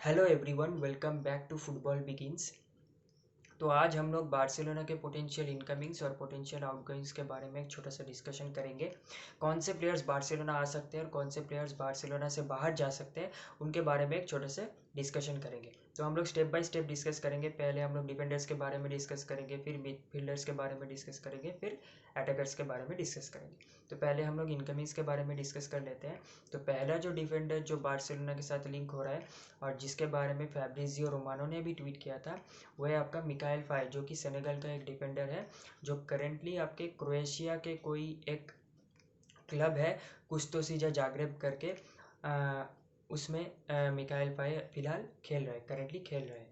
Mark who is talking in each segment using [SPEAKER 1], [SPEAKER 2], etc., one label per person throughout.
[SPEAKER 1] Hello everyone, welcome back to football begins. तो आज हम लोग बार्सिलोना के पोटेंशियल इनकमिंग्स और पोटेंशियल आउटगोइंग्स के बारे में एक छोटा सा डिस्कशन करेंगे। कौन से प्लेयर्स बार्सिलोना आ सकते हैं और कौन से प्लेयर्स बार्सिलोना से बाहर जा सकते हैं, उनके बारे में एक छोटे से डिस्कशन करेंगे। तो हम लोग स्टेप बाय स्टेप डिस्कस करेंगे। पहले हम लोग डिफेंडर्स के बारे में डिस्कस करेंगे, फिर मिडफील्डर्स के बारे में डिस्कस करेंगे, फिर अटैकर्स के बारे में डिस्कस करेंगे। तो पहले हम लोग इनकमिंग्स के बारे में डिस्कस कर लेते हैं। तो पहला जो डिफेंडर जो बार्सिलोना के साथ लिंक हो रहा है और जिसके बारे में फैब्रिजियो रोमानो ने भी ट्वीट किया था, वो है आपका मिकाइल फाय, जो कि सेनेगल का एक डिफेंडर है, जो करेंटली आपके क्रोएशिया के कोई एक क्लब है कुस्तोसीजा जाग्रेब करके, उसमें मिकाइल फाय फिलहाल खेल रहा है, करेंटली खेल रहा है।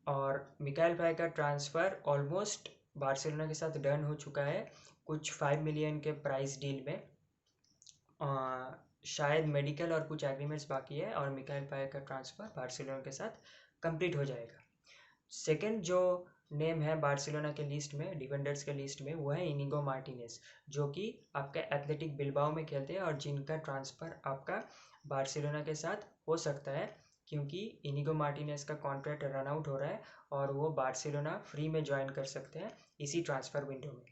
[SPEAKER 1] और मिकाइल फाय का ट्रांसफ़र ऑलमोस्ट बार्सिलोना के साथ डन हो चुका है, कुछ 5 मिलियन के प्राइस डील में। शायद मेडिकल और कुछ एग्रीमेंट्स बाकी है और मिकाइल फाय का ट्रांसफ़र बार्सिलोना के साथ कंप्लीट हो जाएगा। सेकंड जो नेम है बार्सिलोना के लिस्ट में, डिफेंडर्स के लिस्ट में, वो है इनिगो मार्टिनेज, जो कि आपका एथलेटिक बिल्बाओ में खेलते हैं और जिनका ट्रांसफ़र आपका बार्सिलोना के साथ हो सकता है, क्योंकि इनिगो मार्टिनेज का कॉन्ट्रैक्ट रन आउट हो रहा है और वो बार्सिलोना फ्री में ज्वाइन कर सकते हैं इसी ट्रांसफ़र विंडो में।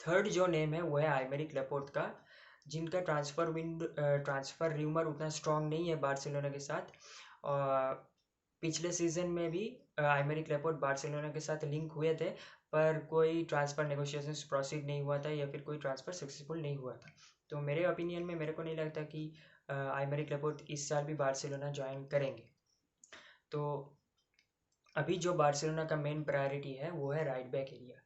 [SPEAKER 1] थर्ड जो नेम है वो है आइमेरिक लेपोर्ट का, जिनका ट्रांसफ़र र्यूमर उतना स्ट्रॉन्ग नहीं है बार्सिलोना के साथ। और पिछले सीज़न में भी आइमेरिक लेपोर्ट बार्सिलोना के साथ लिंक हुए थे, पर कोई ट्रांसफ़र नेगोशिएशंस प्रोसीड नहीं हुआ था या फिर कोई ट्रांसफ़र सक्सेसफुल नहीं हुआ था। तो मेरे ओपिनियन में मेरे को नहीं लगता कि आइमेरिक लेपोर्ट इस साल भी बार्सिलोना ज्वाइन करेंगे। तो अभी जो बार्सिलोना का मेन प्रायोरिटी है वो है right back area.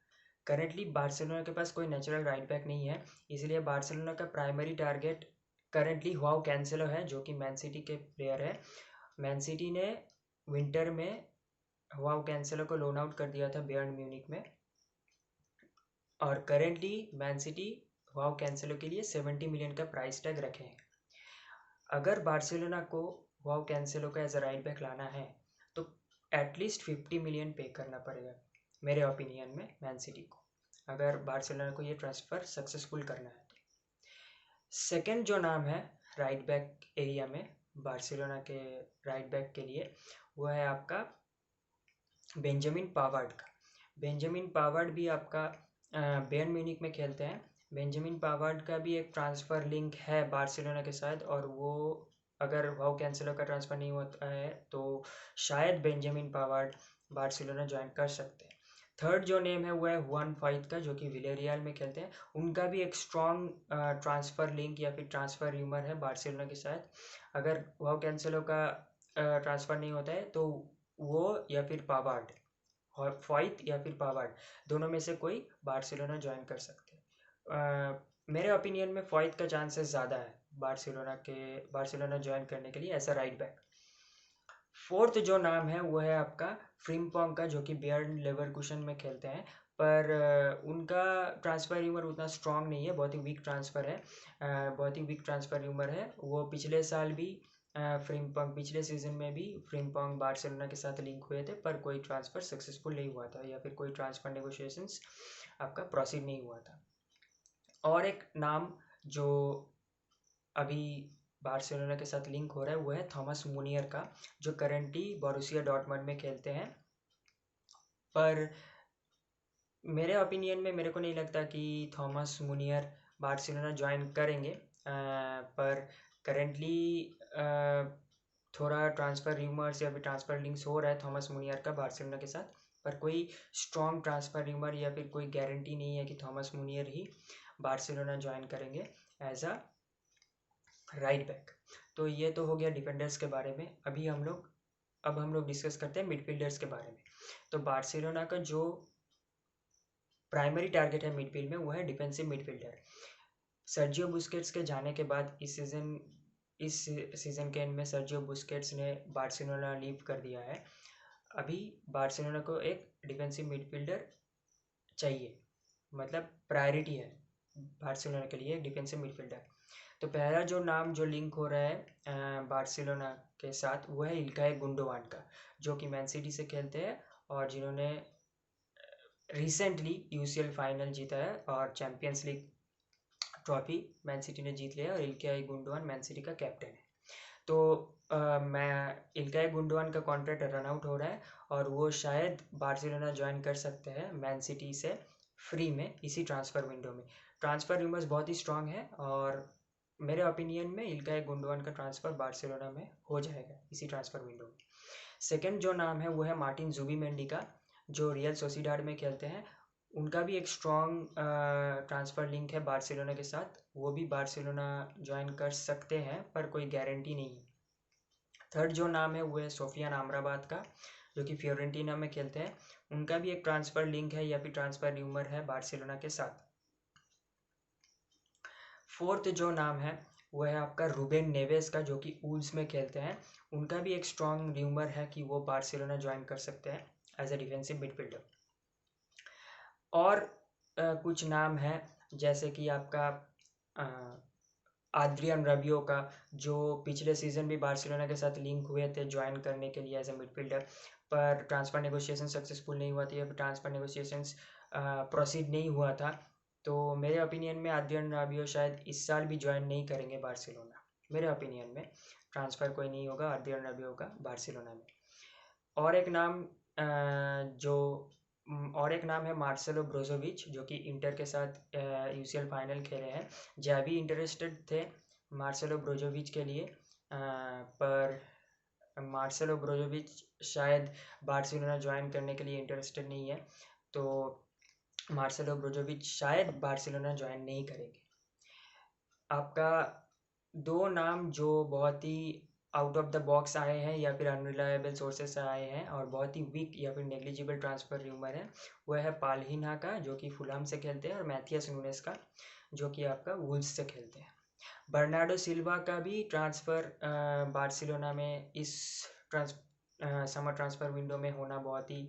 [SPEAKER 1] Currently Barcelona के पास कोई नेचुरल राइट बैक नहीं है, इसलिए बार्सिलोना का प्राइमरी टारगेट करेंटली हुआओ कैंसेलो है, जो कि मैन सिटी के प्लेयर है। मैन सिटी ने विंटर में हुआओ कैंसेलो को लोन आउट कर दिया था बायर्न म्यूनिख में, और करेंटली मैन सिटी हुआओ कैंसेलो के लिए 70 मिलियन का प्राइस टैग रखे हैं। अगर बार्सिलोना को हुआओ कैंसेलो का एज अ राइट बैक लाना है तो एटलीस्ट 50 मिलियन पे करना पड़ेगा मेरे ओपिनियन में मैन सिटी को, अगर बार्सिलोना को ये ट्रांसफ़र सक्सेसफुल करना है तो। सेकंड जो नाम है राइट बैक एरिया में बार्सिलोना के राइट बैक के लिए, वो है आपका बेंजामिन पावार्ड का। बेंजामिन पावार्ड भी आपका बायर्न म्यूनिख में खेलते हैं। बेंजामिन पावार्ड का भी एक ट्रांसफ़र लिंक है बार्सिलोना के साथ, और वो अगर वाओ कैंसेलो का ट्रांसफ़र नहीं होता है तो शायद बेंजामिन पावार्ड बार्सिलोना ज्वाइन कर सकते हैं। थर्ड जो नेम है वो है हुआन फाइथ का, जो कि विलेरियल में खेलते हैं। उनका भी एक स्ट्रॉन्ग ट्रांसफ़र लिंक या फिर ट्रांसफ़र र्यूमर है बार्सिलोना के साथ। अगर वाओ कैंसेलो का ट्रांसफ़र नहीं होता है तो वो या फिर पावार्ड, और फॉइथ या फिर पावार्ड, दोनों में से कोई बार्सिलोना ज्वाइन कर सकते हैं। मेरे ओपिनियन में फॉइथ का चांसेस ज़्यादा है बार्सिलोना ज्वाइन करने के लिए ऐसा राइट बैक। फोर्थ जो नाम है वो है आपका फ्रिम्पोंग का, जो कि बायर्न लेवरकुसन में खेलते हैं, पर उनका ट्रांसफ़र र्यूमर उतना स्ट्रॉन्ग नहीं है, बहुत ही वीक ट्रांसफ़र है, बहुत ही वीक ट्रांसफ़र र्यूमर है। वो पिछले साल भी फ्रिम्पोंग, पिछले सीज़न में भी फ्रिम्पोंग बार्सिलोना के साथ लिंक हुए थे, पर कोई ट्रांसफ़र सक्सेसफुल नहीं हुआ था या फिर कोई ट्रांसफ़र नेगोशिएशंस आपका प्रोसीड नहीं हुआ था। और एक नाम जो अभी बार्सिलोना के साथ लिंक हो रहा है वो है थॉमस मुनियर का, जो करेंटली बोरुसिया डॉर्टमंड में खेलते हैं। पर मेरे ओपिनियन में मेरे को नहीं लगता कि थॉमस मुनियर बार्सिलोना ज्वाइन करेंगे, पर करेंटली थोड़ा ट्रांसफ़र र्यूमर्स या फिर ट्रांसफ़र लिंक्स हो रहा है थॉमस मुनियर का बार्सिलोना के साथ, पर कोई स्ट्रॉन्ग ट्रांसफ़र र्यूमर या फिर कोई गारंटी नहीं है कि थॉमस मुनियर ही बार्सिलोना ज्वाइन करेंगे एज अ राइट बैक। तो ये तो हो गया डिफेंडर्स के बारे में। अब हम लोग डिस्कस करते हैं मिडफील्डर्स के बारे में। तो बार्सिलोना का जो प्राइमरी टारगेट है मिडफील्ड में वो है डिफेंसिव मिडफील्डर। सर्जियो बुस्केट्स के जाने के बाद इस सीज़न के एंड में सर्जियो बुस्केट्स ने बार्सिलोना लीव कर दिया है। अभी बार्सिलोना को एक डिफेंसिव मिडफील्डर चाहिए, मतलब प्रायोरिटी है बार्सिलोना के लिए एक डिफेंसिव मिडफील्डर। तो पहला जो नाम जो लिंक हो रहा है बार्सिलोना के साथ वो है इल्काई गुंडोवान का, जो कि मैन सिटी से खेलते हैं और जिन्होंने रिसेंटली यूसीएल फाइनल जीता है और champions league trophy man city ने जीत लिया है, और इल्काई गुंडोवान मैन सिटी का कैप्टन है। तो मैं इल्काई गुंडोआन का कॉन्ट्रैक्ट रन आउट हो रहा है और वो शायद बार्सिलोना ज्वाइन कर सकते हैं मैन सिटी से फ्री में इसी ट्रांसफ़र विंडो में। ट्रांसफ़र रूमर्स बहुत ही स्ट्रांग है और मेरे ओपिनियन में इल्काई गुंडोआन का ट्रांसफ़र बार्सिलोना में हो जाएगा इसी ट्रांसफ़र विंडो में। सेकंड जो नाम है वो है मार्टिन जुबीमेंडी का, जो रियल सोसिडाड में खेलते हैं। उनका भी एक स्ट्रॉन्ग ट्रांसफ़र लिंक है बार्सिलोना के साथ, वो भी बार्सिलोना ज्वाइन कर सकते हैं पर कोई गारंटी नहीं है। थर्ड जो नाम है वो है सोफियान अमराबाद का, जो कि फ्योरेंटीना में खेलते हैं। उनका भी एक ट्रांसफ़र लिंक है या फिर ट्रांसफ़र र्यूमर है बार्सिलोना के साथ। फोर्थ जो नाम है वो है आपका रूबेन नेवेस का, जो कि वुल्व्स में खेलते हैं। उनका भी एक स्ट्रॉन्ग र्यूमर है कि वो बार्सिलोना ज्वाइन कर सकते हैं एज ए डिफेंसिव मिडफील्डर। और कुछ नाम है जैसे कि आपका आद्रियन रबियो का, जो पिछले सीज़न भी बार्सिलोना के साथ लिंक हुए थे ज्वाइन करने के लिए एज ए मिडफील्डर, पर ट्रांसफ़र नेगोशिएशन सक्सेसफुल नहीं हुआ था या फिर ट्रांसफ़र नेगोशिएशंस प्रोसीड नहीं हुआ था। तो मेरे ओपिनियन में आद्रियन रबियो शायद इस साल भी ज्वाइन नहीं करेंगे बार्सिलोना। मेरे ओपिनियन में ट्रांसफ़र कोई नहीं होगा आद्रियन रबियो का बार्सिलोना में। और एक नाम जो और एक नाम है मार्सेलो ब्रोजोविच, जो कि इंटर के साथ यूसीएल फाइनल खेले हैं। जावी इंटरेस्टेड थे मार्सेलो ब्रोजोविच के लिए, पर मार्सेलो ब्रोजोविच शायद बार्सिलोना ज्वाइन करने के लिए इंटरेस्टेड नहीं है, तो मार्सेलो ब्रोजोविच शायद बार्सिलोना ज्वाइन नहीं करेंगे। आपका दो नाम जो बहुत ही आउट ऑफ द बॉक्स आए हैं या फिर अनरिलायबल सोर्सेस से आए हैं और बहुत ही वीक या फिर नेग्लिजिबल ट्रांसफ़र र्यूमर है, वह है पाल्हिन्हा का, जो कि फुलहम से खेलते हैं, और मैथियस नुनेस का, जो कि आपका वुल्व्स से खेलते हैं। बर्नार्डो सिल्वा का भी ट्रांसफ़र बार्सिलोना में इस समर ट्रांसफ़र विंडो में होना बहुत ही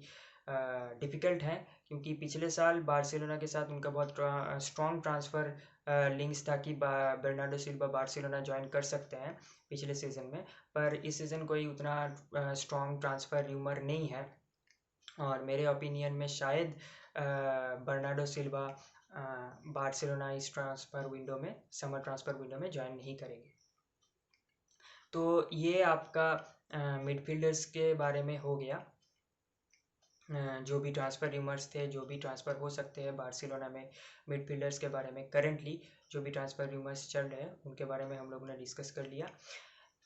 [SPEAKER 1] डिफ़िकल्ट है, क्योंकि पिछले साल बार्सिलोना के साथ उनका बहुत स्ट्रॉन्ग ट्रांसफ़र लिंक्स था कि बर्नार्डो सिल्वा बार्सिलोना ज्वाइन कर सकते हैं पिछले सीज़न में, पर इस सीज़न कोई उतना स्ट्रॉन्ग ट्रांसफ़र र्यूमर नहीं है और मेरे ओपिनियन में शायद बर्नार्डो सिल्वा बार्सिलोना इस ट्रांसफ़र विंडो में समर ट्रांसफ़र विंडो में ज्वाइन नहीं करेंगे। तो ये आपका मिडफील्डर्स के बारे में हो गया, जो भी ट्रांसफ़र र्यूमर्स थे, जो भी ट्रांसफ़र हो सकते हैं बार्सिलोना में मिडफील्डर्स के बारे में। करेंटली जो भी ट्रांसफ़र र्यूमर्स चल रहे हैं उनके बारे में हम लोगों ने डिस्कस कर लिया।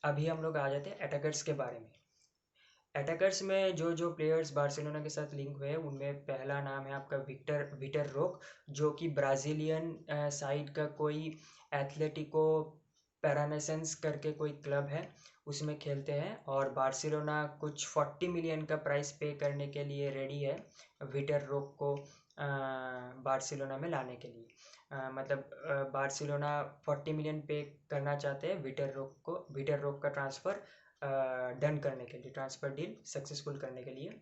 [SPEAKER 1] अभी हम लोग आ जाते हैं अटैकर्स के बारे में। अटैकर्स में जो जो प्लेयर्स बार्सिलोना के साथ लिंक हुए हैं उनमें पहला नाम है आपका विटर रोक, जो कि ब्राज़ीलियन साइड का कोई एथलेटिको पैरानेसेंस करके कोई क्लब है, उसमें खेलते हैं और बार्सिलोना कुछ 40 मिलियन का प्राइस पे करने के लिए रेडी है विटर रोक को बार्सिलोना में लाने के लिए। मतलब बार्सिलोना 40 मिलियन पे करना चाहते हैं विटर रोक का ट्रांसफ़र डन करने के लिए, ट्रांसफ़र डील सक्सेसफुल करने के लिए।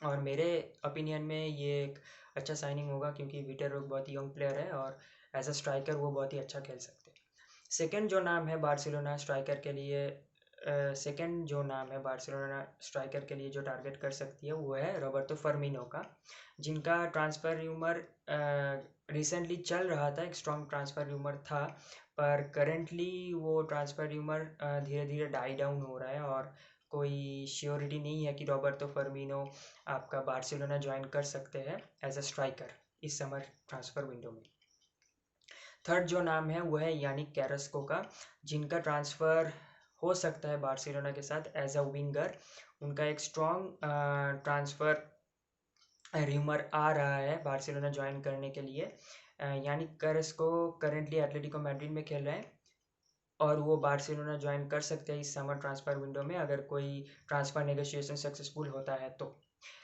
[SPEAKER 1] और मेरे ओपिनियन में ये एक अच्छा साइनिंग होगा, क्योंकि विटर रोक बहुत ही यंग प्लेयर है और एज अ स्ट्राइकर वो बहुत ही अच्छा खेल सकते हैं। सेकंड जो नाम है बार्सिलोना स्ट्राइकर के लिए के लिए जो टारगेट कर सकती है वो है रॉबर्टो फर्मिनो का, जिनका ट्रांसफ़र र्यूमर रिसेंटली चल रहा था, एक स्ट्रॉन्ग ट्रांसफ़र र्यूमर था, पर करेंटली वो ट्रांसफ़र र्यूमर धीरे धीरे डाई डाउन हो रहा है और कोई श्योरिटी नहीं है कि रॉबर्टो फर्मिनो आपका बार्सिलोना ज्वाइन कर सकते हैं एज अ स्ट्राइकर इस समर ट्रांसफ़र विंडो में। थर्ड जो नाम है वो है यानिक कैरस्को का, जिनका ट्रांसफ़र हो सकता है बार्सिलोना के साथ एज अ विंगर। उनका एक स्ट्रॉन्ग ट्रांसफ़र र्यूमर आ रहा है बार्सिलोना ज्वाइन करने के लिए। यानिक कैरस्को करेंटली एटलेटिको मैड्रिड में खेल रहे हैं और वो बार्सिलोना ज्वाइन कर सकते हैं इस समर ट्रांसफ़र विंडो में अगर कोई ट्रांसफ़र नेगोशिएशन सक्सेसफुल होता है तो।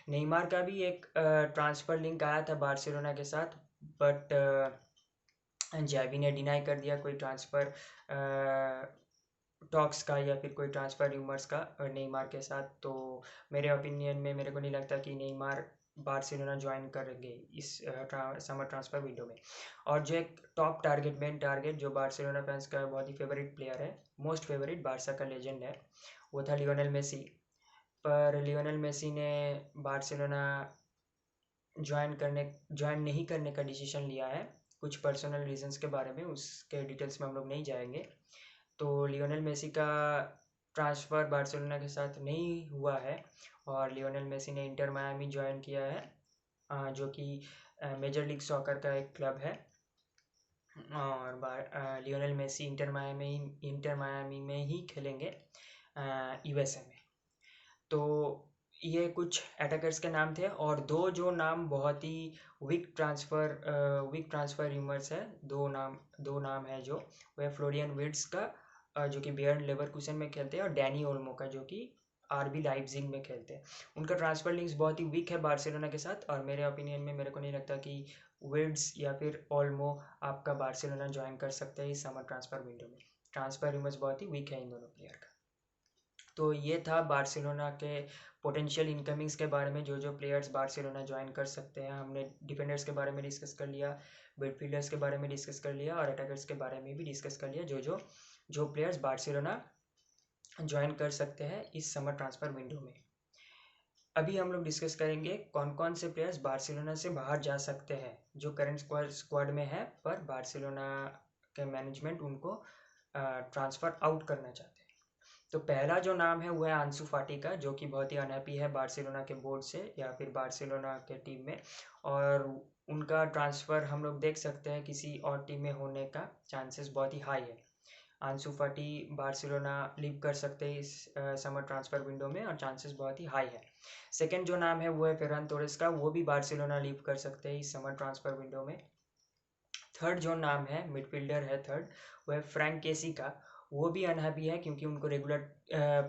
[SPEAKER 1] नेइमार का भी एक ट्रांसफ़र लिंक आया था बार्सिलोना के साथ, बट जावी ने डिनाई कर दिया कोई ट्रांसफ़र टॉक्स का या फिर कोई ट्रांसफ़र र्यूमर्स का नेइमार के साथ। तो मेरे ओपिनियन में मेरे को नहीं लगता कि नेइमार बार्सिलोना ज्वाइन करेंगे इस समर ट्रांसफ़र विंडो में। और जो एक टॉप टारगेट जो बार्सिलोना फैंस का बहुत ही फेवरेट प्लेयर है, मोस्ट फेवरेट बार्सा का लेजेंड है, वो था लियोनेल मेसी। पर लियोनेल मेसी ने बार्सिलोना ज्वाइन नहीं करने का डिसीजन लिया है, कुछ पर्सनल रीजंस के बारे में, उसके डिटेल्स में हम लोग नहीं जाएंगे। तो लियोनेल मेसी का ट्रांसफ़र बार्सिलोना के साथ नहीं हुआ है और लियोनेल मेसी ने इंटर मायामी ज्वाइन किया है, जो कि मेजर लीग सॉकर का एक क्लब है। और लियोनेल मेसी इंटर मायामी में ही खेलेंगे यूएसए में। तो ये कुछ अटैकर्स के नाम थे और दो जो नाम बहुत ही वीक ट्रांसफ़र र्यूमर्स है, दो नाम है जो वह फ्लोरियन विर्ट्ज़ का जो कि बेयर्न लेवरकुसन में खेलते हैं और डैनी ओल्मो का जो कि आरबी लाइप्जिग में खेलते हैं। उनका ट्रांसफ़र लिंक्स बहुत ही वीक है बार्सिलोना के साथ और मेरे ओपिनियन में मेरे को नहीं लगता कि विर्ट्ज़ या फिर ओल्मो आपका बार्सिलोना ज्वाइन कर सकते हैं इस समर ट्रांसफ़र विंडो में। ट्रांसफ़र र्यूमर्स बहुत ही वीक है इन दोनों प्लेयर का। तो ये था बार्सिलोना के पोटेंशियल इनकमिंग्स के बारे में, जो प्लेयर्स बार्सिलोना ज्वाइन कर सकते हैं। हमने डिफेंडर्स के बारे में डिस्कस कर लिया, मिडफील्डर्स के बारे में डिस्कस कर लिया और अटैकर्स के बारे में भी डिस्कस कर लिया, जो प्लेयर्स बार्सिलोना ज्वाइन कर सकते हैं इस समर ट्रांसफ़र विंडो में। अभी हम लोग डिस्कस करेंगे कौन कौन से प्लेयर्स बार्सिलोना से बाहर जा सकते हैं जो करंट स्क्वाड में है, पर बार्सिलोना के मैनेजमेंट उनको ट्रांसफ़र आउट करना चाहते हैं। तो पहला जो नाम है वो है आंसू फाटी का, जो कि बहुत ही अनहैप्पी है बार्सिलोना के बोर्ड से या फिर बार्सिलोना के टीम में, और उनका ट्रांसफ़र हम लोग देख सकते हैं किसी और टीम में होने का चांसेस बहुत ही हाई है। आंसू फाटी बार्सिलोना लीव कर सकते हैं इस समर ट्रांसफ़र विंडो में और चांसेस बहुत ही हाई है। सेकंड जो नाम है वो है फेरान तोरेस का, वो भी बार्सिलोना लीव कर सकते हैं इस समर ट्रांसफ़र विंडो में। थर्ड जो नाम है मिडफील्डर है थर्ड, वो है फ्रैंक केसी का, वो भी अनहैप्पी है क्योंकि उनको रेगुलर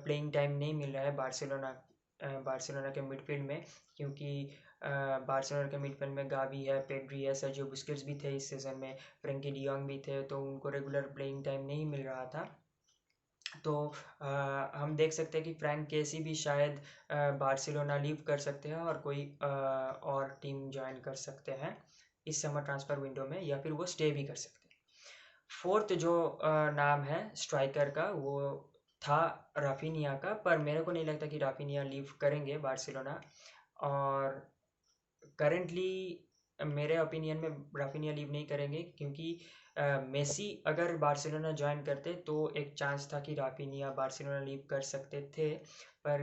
[SPEAKER 1] प्लेइंग टाइम नहीं मिल रहा है बार्सिलोना के मिडफील्ड में, क्योंकि बार्सिलोना के मिडफील्ड में गावी है, पेड्री है, सर्जियो बुस्केट्स भी थे इस सीज़न में, फ्रेंकी डियोंग भी थे, तो उनको रेगुलर प्लेइंग टाइम नहीं मिल रहा था। तो हम देख सकते हैं कि फ्रैंक केसी भी शायद बार्सिलोना लीव कर सकते हैं और कोई और टीम ज्वाइन कर सकते हैं इस समर ट्रांसफ़र विंडो में, या फिर वो स्टे भी कर सकते हैं। फोर्थ जो नाम है स्ट्राइकर का वो था राफिनिया का, पर मेरे को नहीं लगता कि राफिनिया लीव करेंगे बार्सिलोना। और करेंटली मेरे ओपिनियन में राफिनिया लीव नहीं करेंगे क्योंकि मेसी अगर बार्सिलोना ज्वाइन करते तो एक चांस था कि राफिनिया बार्सिलोना लीव कर सकते थे, पर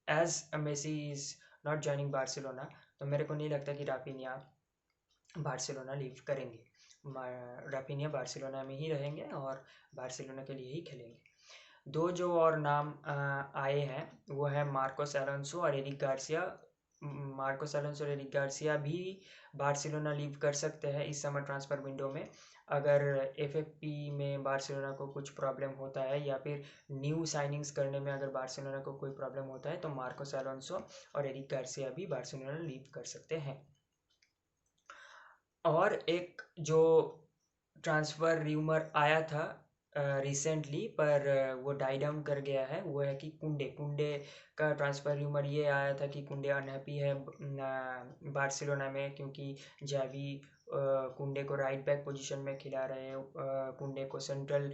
[SPEAKER 1] as Messi is not joining Barcelona, तो मेरे को नहीं लगता कि राफिनिया बार्सिलोना लीव करेंगे। राफिनिया बार्सिलोना में ही रहेंगे और बार्सिलोना के लिए ही खेलेंगे। दो जो और नाम आए हैं वो है मार्कोस एलोंसो और एरिक गार्सिया। मार्कोस एलोंसो और एरिक गार्सिया भी बार्सिलोना लीव कर सकते हैं इस समर ट्रांसफ़र विंडो में, अगर एफएफपी में बार्सिलोना को कुछ प्रॉब्लम होता है या फिर न्यू साइनिंग्स करने में अगर बार्सिलोना को कोई प्रॉब्लम होता है तो मार्कोस एलोंसो और एरिक गार्सिया भी बार्सिलोना लीव कर सकते हैं। और एक जो ट्रांसफ़र र्यूमर आया था रिसेंटली, पर वो डाई डाउन कर गया है, वो है कि कुंडे का ट्रांसफ़र र्यूमर ये आया था कि कुंडे अनहैप्पी है बार्सिलोना में, क्योंकि जावी कुंडे को राइट बैक पोजीशन में खिला रहे हैं, कुंडे को central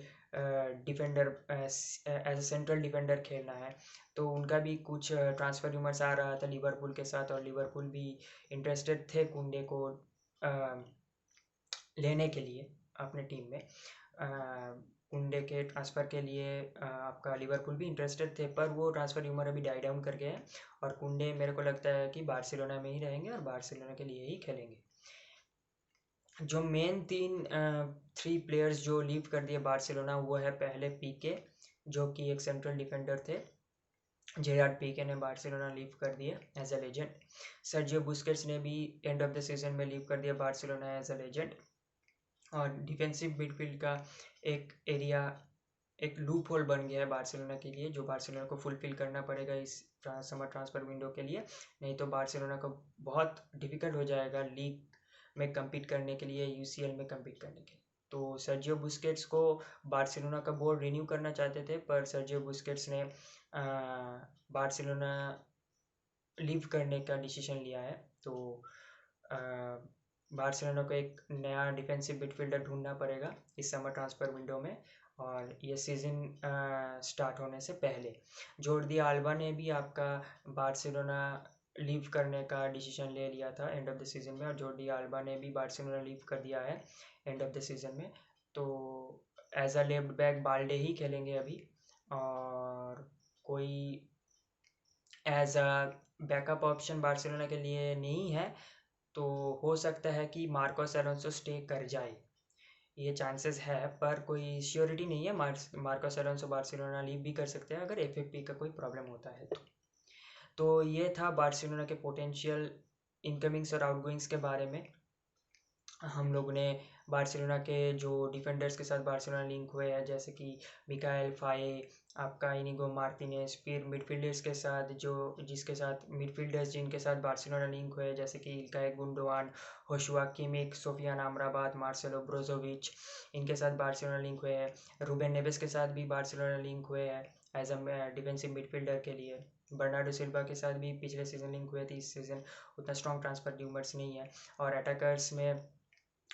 [SPEAKER 1] defender as a central defender खेलना है। तो उनका भी कुछ ट्रांसफ़र र्यूमर्स आ रहा था लिवरपूल के साथ, और लिवरपूल भी इंटरेस्टेड थे कुंडे को लेने के लिए अपने टीम में। कुंडे के ट्रांसफ़र के लिए आपका लिवरपूल भी इंटरेस्टेड थे, पर वो ट्रांसफ़र र्यूमर अभी डाई डाउन कर गए हैं और कुंडे मेरे को लगता है कि बार्सिलोना में ही रहेंगे और बार्सिलोना के लिए ही खेलेंगे। जो मेन थ्री प्लेयर्स जो लीव कर दिए बार्सिलोना, वो है पहले पीके, जो कि एक सेंट्रल डिफेंडर थे। जेरार्ड पीके ने बार्सिलोना लीव कर दिया as a legend. Sergio Busquets ने भी एंड ऑफ द सीजन में लीव कर दिया बार्सिलोना एज अ लेजेंड। और डिफेंसिव मिडफील्ड का एक लूप होल बन गया है बार्सिलोना के लिए, जो बार्सिलोना को फुलफिल करना पड़ेगा इस समर ट्रांसफ़र विंडो के लिए, नहीं तो बार्सिलोना को बहुत डिफ़िकल्ट हो जाएगा लीग में कम्पीट करने के लिए, यूसीएल में कम्पीट करने के लिए। तो सर्जियो बुस्केट्स को बार्सिलोना का बोर्ड रिन्यू करना चाहते थे, पर सर्जियो बुस्केट्स ने बार्सिलोना लीव करने का डिसीजन लिया है। तो बार्सिलोना को एक नया डिफेंसिव मिडफील्डर ढूंढना पड़ेगा इस समर ट्रांसफ़र विंडो में, और ये सीज़न स्टार्ट होने से पहले। जोर्डी आल्बा ने भी आपका बार्सिलोना लीव करने का डिसीजन ले लिया था एंड ऑफ द सीज़न में, और जोर्डी आल्बा ने भी बार्सिलोना लीव कर दिया है एंड ऑफ द सीज़न में। तो as a left back Balde ही खेलेंगे अभी, और कोई as a backup option Barcelona के लिए नहीं है, तो हो सकता है कि मार्कोस अलोंसो स्टे कर जाए, ये चांसेस है, पर कोई श्योरिटी नहीं है। मार्कोस अलोंसो बार्सिलोना लीव भी कर सकते हैं अगर एफएफपी का कोई प्रॉब्लम होता है तो ये था बार्सिलोना के पोटेंशियल इनकमिंग्स और आउटगोइंग्स के बारे में। हम लोग ने बार्सिलोना के जो डिफेंडर्स के साथ बार्सिलोना लिंक हुए हैं, जैसे कि मिकाएल फाये, आपका इनिगो मार्टिनेज, फिर मिडफील्डर्स के साथ जिसके साथ मिडफील्डर्स जिनके साथ बार्सिलोना लिंक हुए, जैसे कि इल्काई गुंडोआन, होशुआ किमिक, सोफियान अमराबात, मार्सेलो ब्रोजोविच, इनके साथ बार्सिलोना लिंक हुए हैं। रूबेन नेवेस के साथ भी बार्सिलोना लिंक हुए हैं एज अ डिफेंसिव मिडफील्डर के लिए। बर्नार्डो सिल्वा के साथ भी पिछले सीज़न लिंक हुए थे, इस सीज़न उतना स्ट्रॉन्ग ट्रांसफर र्यूमर्स नहीं है। और अटैकर्स में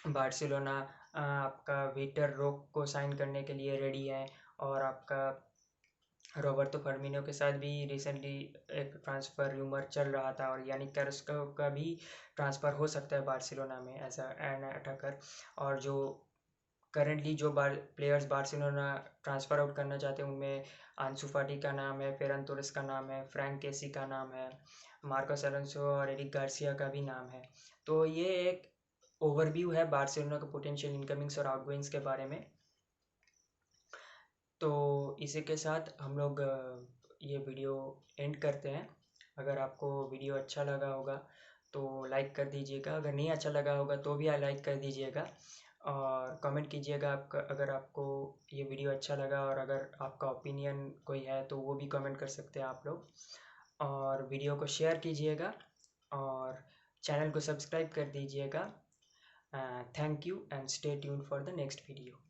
[SPEAKER 1] बार्सिलोना आपका विक्टर रोक को साइन करने के लिए रेडी है, और आपका रॉबर्टो फर्मिनो के साथ भी रिसेंटली एक ट्रांसफ़र र्यूमर चल रहा था, और यानी कैरेस्को का भी ट्रांसफ़र हो सकता है बार्सिलोना में एज एन अटैकर। और जो करंटली जो प्लेयर्स बार्सिलोना ट्रांसफ़र आउट करना चाहते हैं उनमें आंसू फाटी का नाम है, फेरन तोरेस का नाम है, फ्रैंक केसी का नाम है, मार्कोस अलोंसो और एरिक गार्सिया का भी नाम है। तो ये एक ओवरव्यू है बार्सिलोना के पोटेंशियल इनकमिंग्स और आउटगोइंग्स के बारे में। तो इसी के साथ हम लोग ये वीडियो एंड करते हैं। अगर आपको वीडियो अच्छा लगा होगा तो लाइक कर दीजिएगा, अगर नहीं अच्छा लगा होगा तो भी लाइक कर दीजिएगा, और कमेंट कीजिएगा आपका अगर आपको ये वीडियो अच्छा लगा, और अगर आपका ओपिनियन कोई है तो वो भी कमेंट कर सकते हैं आप लोग। और वीडियो को शेयर कीजिएगा और चैनल को सब्सक्राइब कर दीजिएगा। Thank you and stay tuned for the next video.